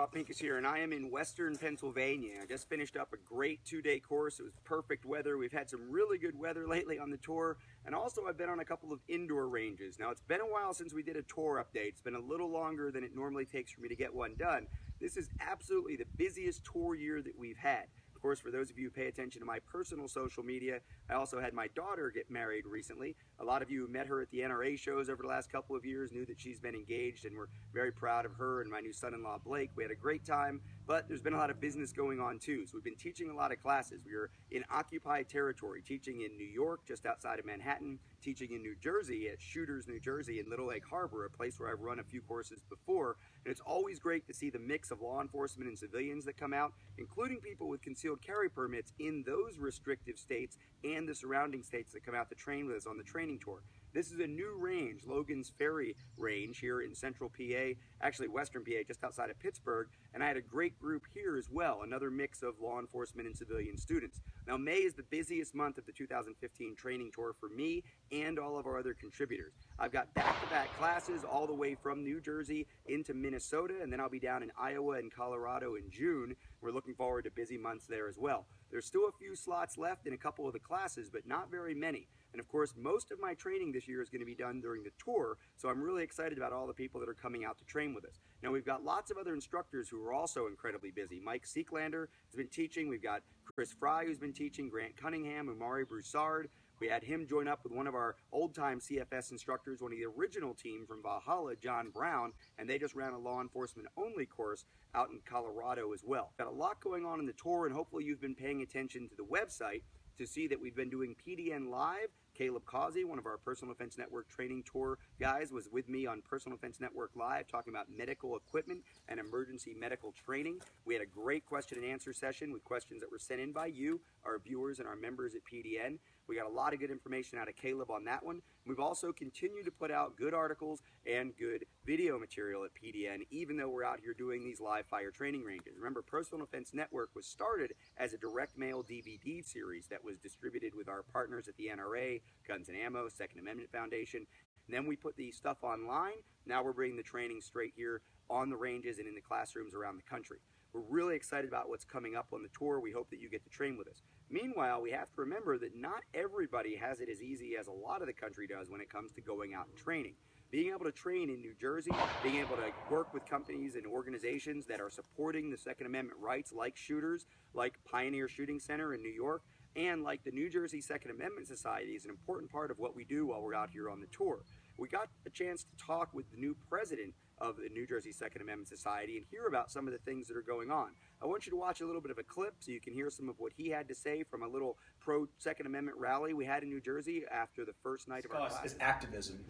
Bob Pincus here, and I am in Western Pennsylvania. I just finished up a great 2-day course. It was perfect weather. We've had some really good weather lately on the tour, and also I've been on a couple of indoor ranges. Now, it's been a while since we did a tour update. It's been a little longer than it normally takes for me to get one done. This is absolutely the busiest tour year that we've had. Of course, for those of you who pay attention to my personal social media, I also had my daughter get married recently. A lot of you who met her at the NRA shows over the last couple of years knew that she's been engaged, and we're very proud of her and my new son-in-law Blake. We had a great time, but there's been a lot of business going on too. So we've been teaching a lot of classes. We are in occupied territory, teaching in New York, just outside of Manhattan, teaching in New Jersey at Shooters, New Jersey in Little Egg Harbor, a place where I've run a few courses before. And it's always great to see the mix of law enforcement and civilians that come out, including people with concealed carry permits in those restrictive states and the surrounding states that come out to train with us on the training tour. This is a new range, Logan's Ferry range here in central PA, actually western PA, just outside of Pittsburgh, and I had a great group here as well, another mix of law enforcement and civilian students. Now, May is the busiest month of the 2015 training tour for me and all of our other contributors. I've got back-to-back classes all the way from New Jersey into Minnesota, and then I'll be down in Iowa and Colorado in June. We're looking forward to busy months there as well. There's still a few slots left in a couple of the classes, but not very many. And of course, most of my training this year is going to be done during the tour, so I'm really excited about all the people that are coming out to train with us. Now, we've got lots of other instructors who are also incredibly busy. Mike Seeklander has been teaching. We've got Chris Fry, who's been teaching, Grant Cunningham, Umari Broussard. We had him join up with one of our old-time CFS instructors, one of the original team from Valhalla, John Brown, and they just ran a law enforcement-only course out in Colorado as well. Got a lot going on in the tour, and hopefully you've been paying attention to the website to see that we've been doing PDN Live. Caleb Causey, one of our Personal Defense Network training tour guys, was with me on Personal Defense Network Live talking about medical equipment and emergency medical training. We had a great question and answer session with questions that were sent in by you, our viewers, and our members at PDN. We got a lot of good information out of Caleb on that one. We've also continued to put out good articles and good video material at PDN, even though we're out here doing these live fire training ranges. Remember, Personal Defense Network was started as a direct mail DVD series that was distributed with our partners at the NRA, Guns and Ammo, Second Amendment Foundation. And then we put the stuff online. Now we're bringing the training straight here on the ranges and in the classrooms around the country. We're really excited about what's coming up on the tour. We hope that you get to train with us. Meanwhile, we have to remember that not everybody has it as easy as a lot of the country does when it comes to going out and training. Being able to train in New Jersey, being able to work with companies and organizations that are supporting the Second Amendment rights, like Shooters, like Pioneer Shooting Center in New York, and like the New Jersey Second Amendment Society is an important part of what we do while we're out here on the tour. We got a chance to talk with the new president of the New Jersey Second Amendment Society and hear about some of the things that are going on. I want you to watch a little bit of a clip so you can hear some of what he had to say from a little pro-Second Amendment rally we had in New Jersey after the first night of our class. Is activism.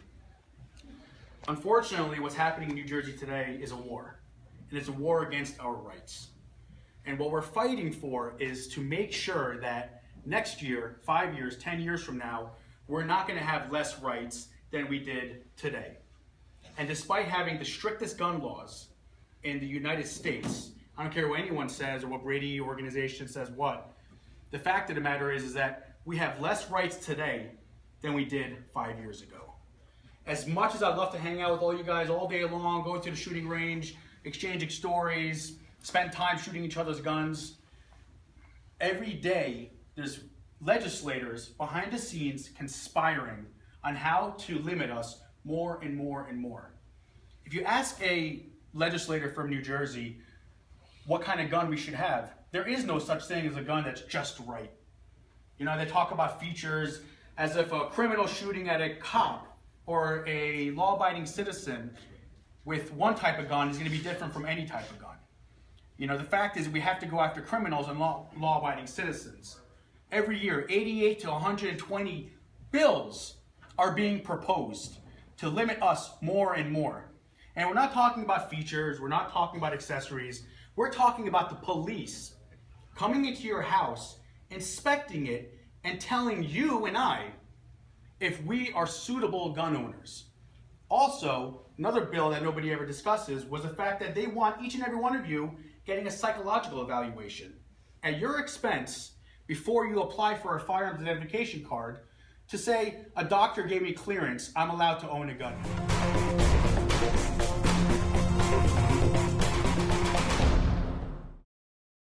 Unfortunately, what's happening in New Jersey today is a war, and it's a war against our rights. And what we're fighting for is to make sure that next year, 5 years, 10 years from now, we're not going to have less rights than we did today. And despite having the strictest gun laws in the United States, I don't care what anyone says or what Brady organization says what, the fact of the matter is that we have less rights today than we did 5 years ago. As much as I'd love to hang out with all you guys all day long, go to the shooting range, exchanging stories, spend time shooting each other's guns, every day there's legislators behind the scenes conspiring on how to limit us more and more and more. If you ask a legislator from New Jersey what kind of gun we should have, there is no such thing as a gun that's just right. You know, they talk about features as if a criminal shooting at a cop or a law-abiding citizen with one type of gun is going to be different from any type of gun. You know, the fact is we have to go after criminals and law-abiding citizens. Every year, 88 to 120 bills are being proposed to limit us more and more. And we're not talking about features, we're not talking about accessories, we're talking about the police coming into your house, inspecting it, and telling you and I if we are suitable gun owners. Also, another bill that nobody ever discusses was the fact that they want each and every one of you getting a psychological evaluation at your expense before you apply for a firearms identification card to say, a doctor gave me clearance, I'm allowed to own a gun.